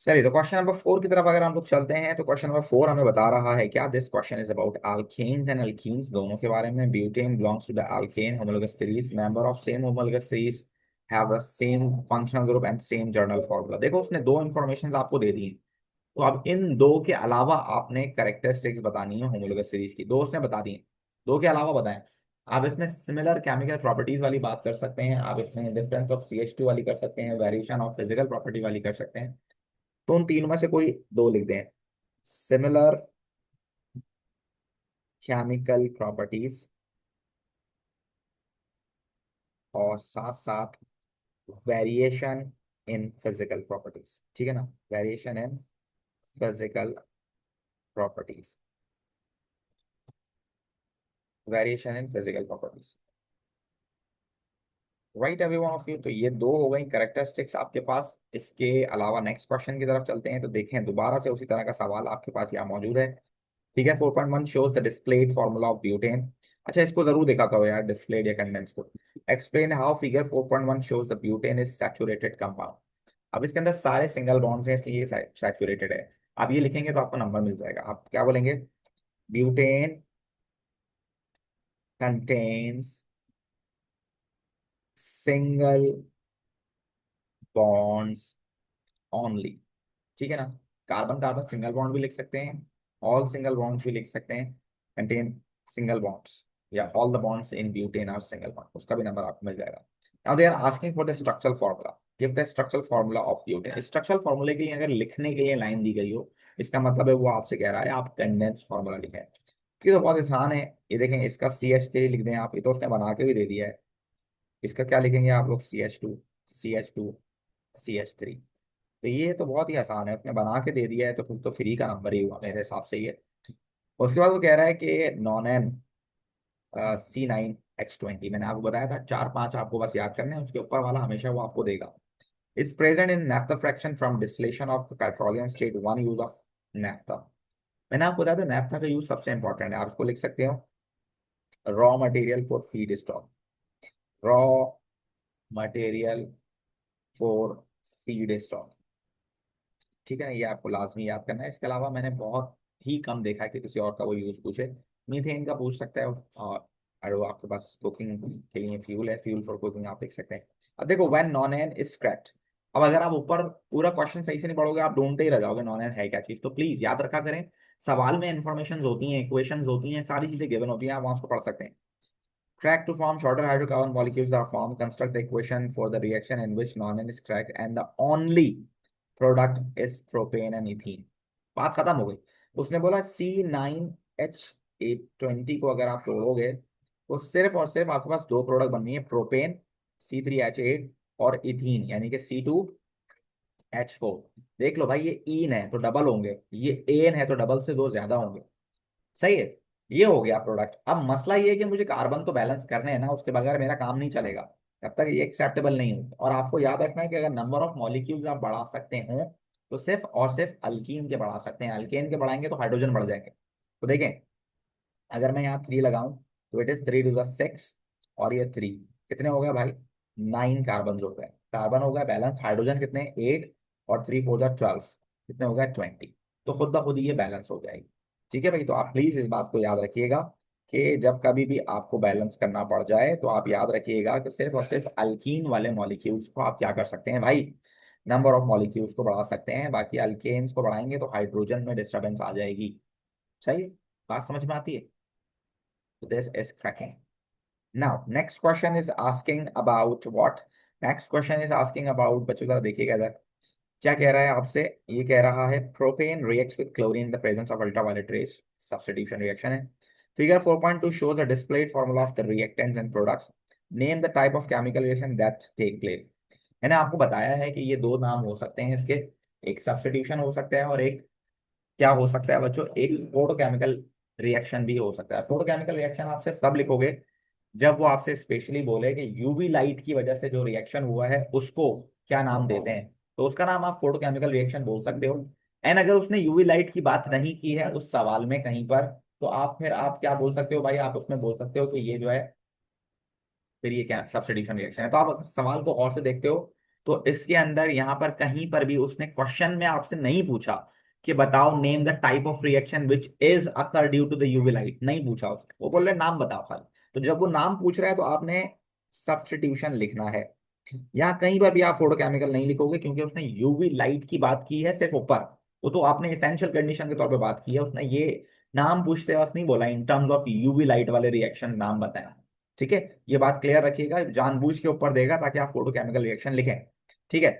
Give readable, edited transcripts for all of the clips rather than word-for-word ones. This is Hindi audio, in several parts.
चलिए, तो क्वेश्चन नंबर 4 की तरफ अगर हम लोग चलते हैं तो क्वेश्चन नंबर 4 हमें बता रहा है क्या, this question is about alkanes and alkenes, दोनों के बारे में। Butane belongs to the alkane homologous series, member of same homologous series, have the same functional group and same general formula. देखो, उसने दो इंफॉर्मेशन आपको दे दी है, तो अब इन दो के अलावा आपने कैरेक्टरिस्टिक्स बतानी है होमोलोगस सीरीज की। दो उसने बता दी है, दो के अलावा बताएं। आप इसमें सिमिलर केमिकल प्रॉपर्टीज वाली बात कर सकते हैं, आप इसमें डिफरेंस ऑफ CH2 वाली कर सकते हैं, वेरिएशन ऑफ फिजिकल प्रॉपर्टी वाली कर सकते हैं। तो उन तीन में से कोई दो लिख दें, सिमिलर केमिकल प्रॉपर्टीज और साथ साथ वेरिएशन इन फिजिकल प्रॉपर्टीज। ठीक है ना, variation in physical properties, variation in physical properties. Right every one of you, तो ये दो हो गई करेक्टरिस्टिक्स आपके पास। इसके अलावा नेक्स्ट क्वेश्चन की तरफ चलते हैं, तो देखें दोबारा से उसी तरह का सवाल आपके पास यहाँ मौजूद है। ठीक है, 4.1 shows the displayed formula of butane. अच्छा, इसको जरूर देखा करो यार, डिस्प्लेड या कंडेंस को। Explain how figure 4.1 shows the butane is saturated compound. अब इसके अंदर सारे सिंगल बॉन्ड्स हैं, इसलिए सैचुरेटेड है। आप ये लिखेंगे तो आपको नंबर मिल जाएगा। आप क्या बोलेंगे? Butane contains single bonds only. ठीक है ना, कार्बन कार्बन सिंगल बॉन्ड भी लिख सकते हैं, ऑल सिंगल बॉन्ड्स भी लिख सकते हैं, कंटेन सिंगल बॉन्ड्स, या all the bonds in butane are single bond, उसका भी नंबर आपको मिल जाएगा। Now they are asking for the structural formula, give the structural formula of butane. Structural फार्मूले के लिए अगर लिखने के लिए लाइन दी गई हो, इसका मतलब है वो आपसे कह रहा है आप कंडेंस फार्मूला लिखें। ये तो बहुत आसान है, ये देखें, इसका CH3 लिख दें आप, ये तो उसने बना के भी दे दिया है। इसका क्या लिखेंगे आप लोग? CH2 CH3। तो ये तो बहुत ही आसान है, उसने बना के दे दिया है, तो फिर तो फ्री का नंबर ही हुआ मेरे हिसाब से ये। उसके बाद वो कह रहा है कि नॉन एन C9H20, मैंने आपको बताया था चार पांच आपको बस याद करने हैं, उसके ऊपर वाला हमेशा वो आपको देगा। Is present in naphtha fraction from distillation of petroleum state one, use of naphtha. मैंने आपको बताया था नैफ्था का यूज सबसे इंपॉर्टेंट है, आप उसको लिख सकते हो raw material for feed stock, raw material for feed stock. ठीक है ना, ये आपको लाजमी याद करना है। इसके अलावा मैंने बहुत ही कम देखा है कि किसी और का वो यूज पूछे। मीथेन का पूछ सकता है, और वो आपके पास कुकिंग के लिए फ्यूल है, फ्यूल फॉर कुकिंग आप देख सकते हैं। अब देखो, when nonane is cracked, अब अगर आप ऊपर पूरा क्वेश्चन सही से नहीं पढ़ोगे, आप ढूंढते ही रह जाओगे नॉन एन है क्या चीज। तो प्लीज याद रखा करें, सवाल में इन्फॉर्मेशन होती हैं, इक्वेशंस होती हैं, सारी चीजें गिवन होती हैं, आप वहां उसको पढ़ सकते हैं। Cracked to form shorter hydrocarbon molecules are formed. Construct the equation for the reaction in which nonane is cracked and the only product is propane and ethene. बात खत्म हो गई। उसने बोला C9H820 को अगर आप तोड़ोगे तो सिर्फ और सिर्फ आपके पास दो प्रोडक्ट बननी है, प्रोपेन C3H8 और इथीन यानी कि C2H4। देख लो भाई, ये ईन है तो डबल होंगे, ये एन है तो डबल से दो ज्यादा होंगे। सही है, ये हो गया प्रोडक्ट। अब मसला ये है कि मुझे कार्बन तो बैलेंस करने हैं ना, उसके बगैर मेरा काम नहीं चलेगा, तब तक ये एक्सेप्टेबल नहीं हो। और आपको याद रखना है कि अगर नंबर ऑफ मॉलिक्यूल्स आप बढ़ा सकते हो तो सिर्फ और सिर्फ अल्कीन के बढ़ा सकते हैं, अल्केन के बढ़ाएंगे तो हाइड्रोजन बढ़ जाएंगे। तो देखें, अगर मैं यहाँ 3 लगाऊं तो इट इज 3 टू द 6, और ये 3 कितने हो गए भाई? 9 कार्बन हो गए, कार्बन हो गए बैलेंस, हाइड्रोजन कितने? 8, और 3 4 12, कितने हो गए? 20। तो खुद ब खुद ही ये बैलेंस हो जाएगी। ठीक है भाई, तो आप प्लीज इस बात को याद रखिएगा कि जब कभी भी आपको बैलेंस करना पड़ जाए तो आप याद रखिएगा कि सिर्फ और सिर्फ अल्कीन वाले मॉलिक्यूल्स को आप क्या कर सकते हैं भाई, नंबर ऑफ मॉलिक्यूल्स को बढ़ा सकते हैं, बाकी अल्केन्स को बढ़ाएंगे तो हाइड्रोजन में डिस्टर्बेंस आ जाएगी। सही है, बात समझ में आती है? So this is cracking. Now, next question is asking about what? Next question is asking about, बच्चों जरा देखिएगा इधर, क्या कह रहा है आपसे? ये कह रहा है propane reacts with chlorine in the presence of ultraviolet rays, substitution reaction है। Figure 4.2 shows a displayed formula of the reactants and products. Name the type of chemical reaction that take place. मैंने आपको बताया है कि ये दो नाम हो सकते हैं इसके, एक सब्स्टिट्यूशन हो सकता है और एक क्या हो सकता है बच्चों, एक फोटोकेमिकल रिएक्शन भी हो सकता है। फोटोकेमिकल रिएक्शन आप सिर्फ तब लिखोगे जब वो आपसे स्पेशली बोले कि यूवी लाइट की वजह से जो रिएक्शन हुआ है उसको क्या नाम देते हैं, तो उसका नाम आप फोटोकेमिकल रिएक्शन बोल सकते हो। एंड अगर उसने यूवी लाइट की बात नहीं की है उस सवाल में कहीं पर, तो आप फिर आप क्या बोल सकते हो भाई, आप उसमें बोल सकते हो कि ये जो है फिर ये क्या सब्स्टिट्यूशन रिएक्शन है। तो आप सवाल को और से देखते हो तो इसके अंदर यहाँ पर कहीं पर भी उसने क्वेश्चन में आपसे नहीं पूछा कि बताओ name the type of reaction which is occur due to the UV light, नहीं पूछा उसने, वो बोल रहे नाम बताओ खाली। तो जब वो नाम पूछ रहा है तो आपने सब्स्टिट्यूशन लिखना है। यहाँ कहीं पर भी आप फोटोकेमिकल नहीं लिखोगे, क्योंकि उसने यूवी लाइट की बात की है सिर्फ ऊपर। वो तो आपने एसेंशियल कंडीशन के तौर पे बात की है, उसने ये नाम पूछते वक्त नहीं बोला in terms of UV light वाले रिएक्शन नाम बताया। ठीक है, ये बात क्लियर रखिएगा, जानबूझ के ऊपर देगा ताकि आप फोटोकेमिकल रिएक्शन लिखें। ठीक है,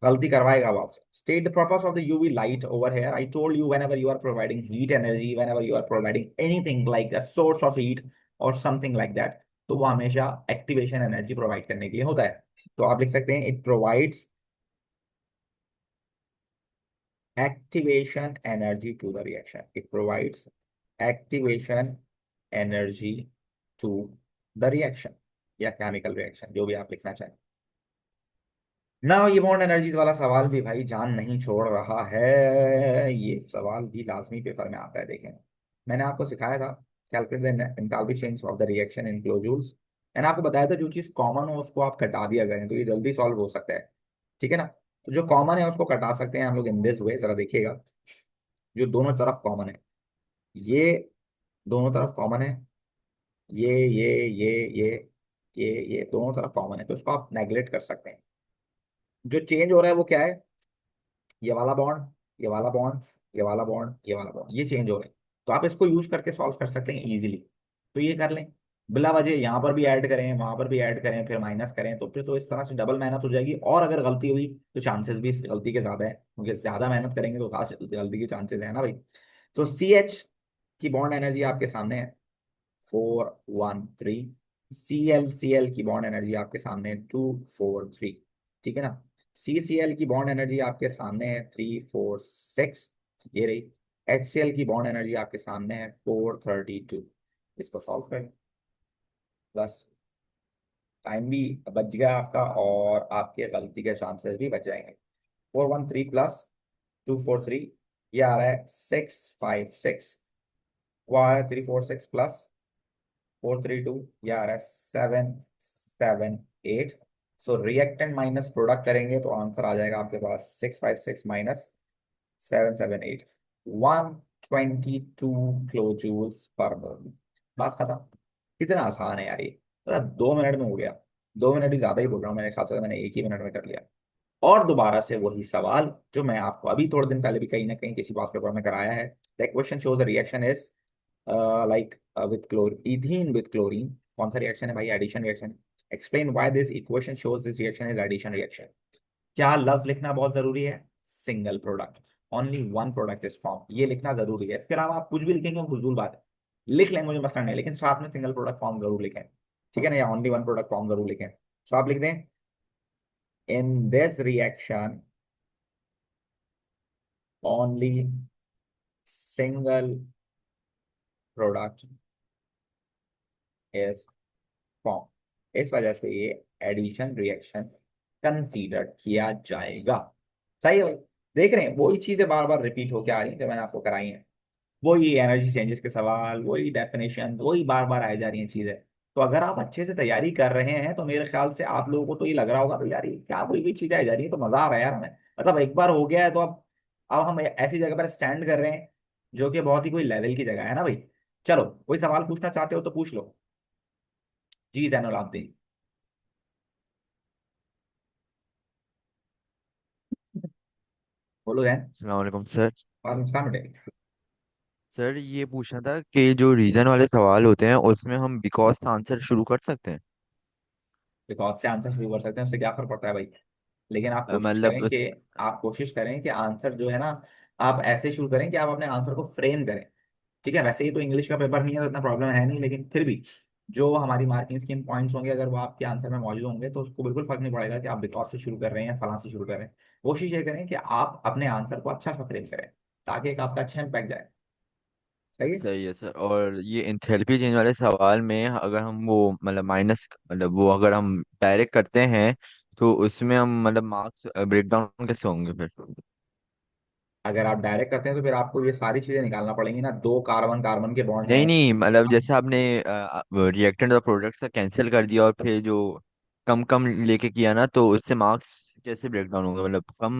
गलती करवाएगा वो आपसे। State the purpose of the UV light over here, I told you whenever you are providing heat energy, whenever you are providing anything like a source of heat और समथिंग लाइक दैट, तो वो हमेशा एक्टिवेशन एनर्जी प्रोवाइड करने के लिए होता है। तो आप लिख सकते हैं it provides activation energy to the reaction. It provides activation energy to the reaction या केमिकल रिएक्शन, जो भी आप लिखना चाहें ना। ये बॉन्ड एनर्जीज वाला सवाल भी भाई जान नहीं छोड़ रहा है, ये सवाल भी लाजमी पेपर में आता है। देखें, मैंने आपको सिखाया था calculate the enthalpy change of the reaction in kilojoules. मैंने आपको बताया था जो चीज कॉमन हो उसको आप घटा दिया करें तो ये जल्दी सॉल्व हो सकता है। ठीक है ना, तो जो कॉमन है उसको घटा सकते हैं हम लोग इन दिस वे। जरा देखिएगा, जो दोनों तरफ कॉमन है, ये दोनों तरफ कॉमन है, ये ये दोनों तरफ कॉमन है, तो इसको आप नेगलेक्ट कर सकते हैं। जो चेंज हो रहा है वो क्या है, ये वाला बॉन्ड, ये वाला बॉन्ड, ये वाला बॉन्ड, ये वाला बॉन्ड, ये चेंज हो रहे हैं। तो आप इसको यूज करके सॉल्व कर सकते हैं इजीली। तो ये कर लें, बिला वजह यहाँ पर भी ऐड करें वहां पर भी ऐड करें फिर माइनस करें, तो फिर तो इस तरह से डबल मेहनत हो जाएगी। और अगर गलती हुई तो चांसेस भी इस गलती के ज्यादा है, क्योंकि ज्यादा मेहनत करेंगे तो गलती के चांसेस है ना भाई। तो CH की बॉन्ड एनर्जी आपके सामने है 413, CL की बॉन्ड एनर्जी आपके सामने है 243। ठीक है ना, CCl की बॉन्ड एनर्जी आपके सामने है 346, ये रही। HCl की बॉन्ड एनर्जी आपके सामने है 432। इसको सॉल्व करें, बस टाइम भी बच गया आपका और आपके गलती के चांसेस भी बच जाएंगे। 413 प्लस 243, ये आ रहा है 656, वो आ रहा है 346 प्लस 432, ये आ रहा है 778। सो रिएक्टेंट माइनस प्रोडक्ट करेंगे तो आंसर आ जाएगा आपके पास 656 माइनस 778, 122 किलो जूल्स पर मोल। बात खत्म। कितना आसान है यार ये, मतलब 2 मिनट में हो गया। 2 मिनट ही ज्यादा ही बोल रहा हूँ, मैंने खासा मैंने एक ही मिनट में कर लिया। और दोबारा से वही सवाल जो मैं आपको अभी थोड़े दिन पहले भी कहीं ना कहीं किसी बात पेपर में कराया है। The question shows the reaction is like with chloroethene with chlorine. कौन सा रिएक्शन है भाई, addition reaction. Explain why this equation shows this reaction is addition reaction. क्या लफ्ज लिखना बहुत जरूरी है, single product, only one product is form, ये लिखना जरूरी है। इसके अलावा आप कुछ भी लिखेंगे वो फजूल बात है। लिख लें मुझे मसला नहीं, लेकिन साथ में सिंगल प्रोडक्ट फॉर्म जरूर लिखें। ठीक है ना, या ओनली वन प्रोडक्ट फॉर्म जरूर लिखें। तो आप लिख दें in this reaction only single product is form. इस वजह से ये एडिशन रिएक्शन कंसीडर किया जाएगा। सही है भाई, देख रहे हैं वही चीजें बार बार रिपीट होकर आ रही हैं जो मैंने आपको कराई हैं। वही एनर्जी चेंजेस के सवाल, वही डेफिनेशन, वही बार बार आई जा रही हैं चीजें। तो अगर आप अच्छे से तैयारी कर रहे हैं तो मेरे ख्याल से आप लोगों को तो ये लग रहा होगा तो यार ये क्या वही वही चीजें आई जा रही है, तो मजा आ रहा है यार हमें। मतलब एक बार हो गया है तो अब हम ऐसी जगह पर स्टैंड कर रहे हैं जो कि बहुत ही कोई लेवल की जगह है ना भाई। चलो, कोई सवाल पूछना चाहते हो तो पूछ लो। जी जैनुल आबदीन, बोलो जैन। अस्सलाम वालेकुम सर। वालेकुम सलाम बेटे। सर ये पूछना था कि जो रीजन वाले सवाल होते हैं उसमें हम बिकॉज से आंसर शुरू कर सकते हैं। बिकॉज से आंसर शुरू कर सकते हैं, उससे क्या फर्क पड़ता है भाई। लेकिन मतलब आप कोशिश करें कि आंसर जो है ना, आप ऐसे शुरू करें कि आप अपने आंसर को फ्रेम करें। ठीक है, वैसे ही तो इंग्लिश का पेपर नहीं है तो इतना प्रॉब्लम है नहीं, लेकिन फिर भी जो हमारी मार्किंग स्कीम पॉइंट्स होंगे अगर वो आपके आंसर में मौजूद होंगे तो उसको बिल्कुल फर्क नहीं पड़ेगा कि आप बिकॉज से शुरू कर रहे हैं या फलां से शुरू कर रहे हैं। कोशिश ये करें कि आप अपने आंसर को अच्छा सा फ्रेम करें ताकि एक आपका अच्छा इम्पैक्ट जाए। सही है। सही है सर। और ये एंथैल्पी चेंज वाले सवाल में अगर हम वो मतलब माइनस मतलब वो अगर हम डायरेक्ट करते हैं तो उसमें हम मतलब मार्क्स ब्रेक डाउन कैसे होंगे फिर। अगर आप डायरेक्ट करते हैं तो फिर आपको ये सारी चीजें निकालना पड़ेंगी ना, दो कार्बन कार्बन के बॉन्ड नहीं हैं। नहीं मतलब जैसे आपने रिएक्टेंट और प्रोडक्ट का कैंसिल कर दिया और फिर जो कम कम लेके किया ना तो उससे मार्क्स कैसे ब्रेक डाउन होगा, मतलब कम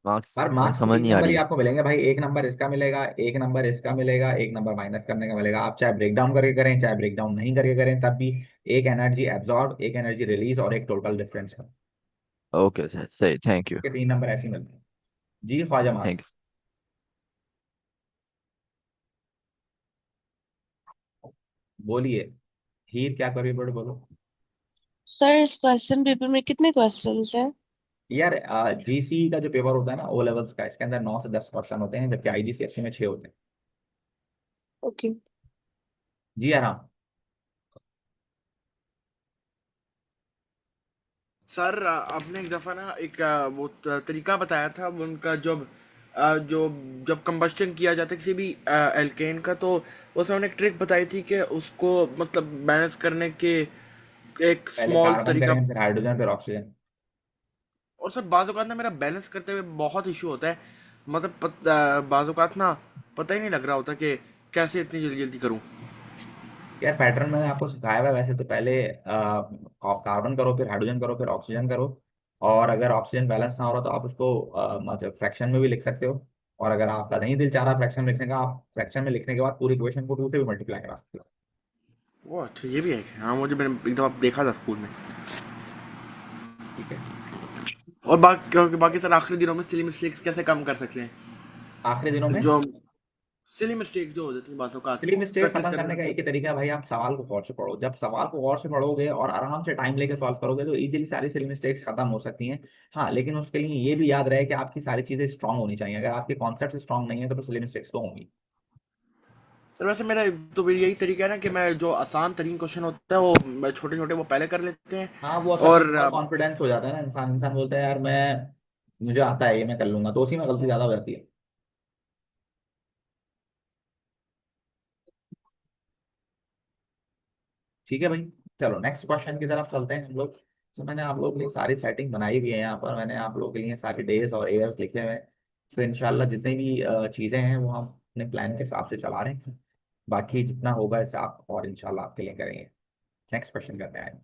मार्क्स? पर मैं मार्क्स तो समझ तीन नहीं आ नंबर ही रही। आपको मिलेंगे भाई। एक नंबर इसका मिलेगा, एक नंबर इसका मिलेगा, एक नंबर माइनस करने का मिलेगा। आप चाहे ब्रेक डाउन करके करें, चाहे ब्रेक डाउन नहीं करके करें, तब भी एक एनर्जी एब्जॉर्ब, एक एनर्जी रिलीज और एक टोटल डिफरेंस है। ओके सर, सही, थैंक यू। के तीन नंबर ऐसे ही मिलते हैं। जी ख्वाजा थैंक मास, यू। बोलिए। हीर क्या करिए, बड़े बोलो। सर इस क्वेश्चन पेपर में कितने क्वेश्चंस हैं? यार जीसी का जो पेपर होता है ना, ओ लेवल्स का, इसके अंदर 9 से 10 क्वेश्चन होते हैं, जबकि आईजीसीएससी में 6 होते हैं। ओके। जी आराम। सर आपने एक दफ़ा ना एक तरीका बताया था उनका, जब जो जब कंबस्शन किया जाता है किसी भी एल्केन का, तो उसमें उन्होंने एक ट्रिक बताई थी कि उसको मतलब बैलेंस करने के एक पहले स्मॉल कार्बन तरीका। करें, फिर हाइड्रोजन, फिर ऑक्सीजन। और सर बाज़ औक़ात ना मेरा बैलेंस करते हुए बहुत इशू होता है, मतलब बाज़ औक़ात ना पता ही नहीं लग रहा होता कि कैसे इतनी जल्दी जल्दी करूं। यार पैटर्न मैंने आपको सिखाया हुआ है वैसे तो। पहले कार्बन करो, फिर हाइड्रोजन करो, फिर ऑक्सीजन करो। और अगर ऑक्सीजन बैलेंस ना हो रहा तो आप उसको मतलब फ्रैक्शन में भी लिख सकते हो। और अगर आपका नहीं दिल चाह रहा फ्रैक्शन में लिखने का, आप फ्रैक्शन में लिखने के बाद पूरी इक्वेशन को 2 से भी मल्टीप्लाई करा सकते हो। वो अच्छा ये भी है हाँ, मुझे मैंने एक दफ़ा देखा था स्कूल में। ठीक है। और बाकी सर आखिरी दिनों में सिली मिस्टेक्स कैसे कम कर सकते आखिरी दिनों हैं, में जो सिली मिस्टेक जो हो जाती है बाज़ औक़ात सिली मिस्टेक प्रैक्टिस खत्म करने करने में। का एक ही तरीका है भाई, आप सवाल को गौर से पढ़ो। जब सवाल को गौर से पढ़ोगे और आराम से टाइम लेके सॉल्व करोगे तो इजीली सारी सिली मिस्टेक्स खत्म हो सकती हैं। हाँ, लेकिन उसके लिए ये भी याद रहे कि आपकी सारी चीजें स्ट्रांग होनी चाहिए। अगर आपके कॉन्सेप्ट स्ट्रांग नहीं है तो फिर सिली मिस्टेक्स तो होंगी। सर वैसे मेरा तो यही तरीका है ना कि मैं जो आसान तरीन क्वेश्चन होता है वो मैं छोटे छोटे वो पहले कर लेते हैं। हाँ, वो असल में और ओवर कॉन्फिडेंस हो जाता है ना इंसान। इंसान बोलता है यार मैं, मुझे आता है, ये मैं कर लूंगा, तो उसी में गलती ज्यादा हो जाती है। ठीक है भाई। चलो नेक्स्ट क्वेश्चन की तरफ चलते हैं हम लोग। तो मैंने आप लोगों के लिए सारी सेटिंग बनाई हुई है यहाँ पर। मैंने आप लोगों के लिए सारी डेज और एयर्स लिखे हुए हैं। तो इंशाल्लाह जितनी भी चीज़ें हैं वो हम अपने प्लान के हिसाब से चला रहे हैं। बाकी जितना होगा ऐसा आप और इंशाल्लाह आपके लिए करेंगे। नेक्स्ट क्वेश्चन करते हैं।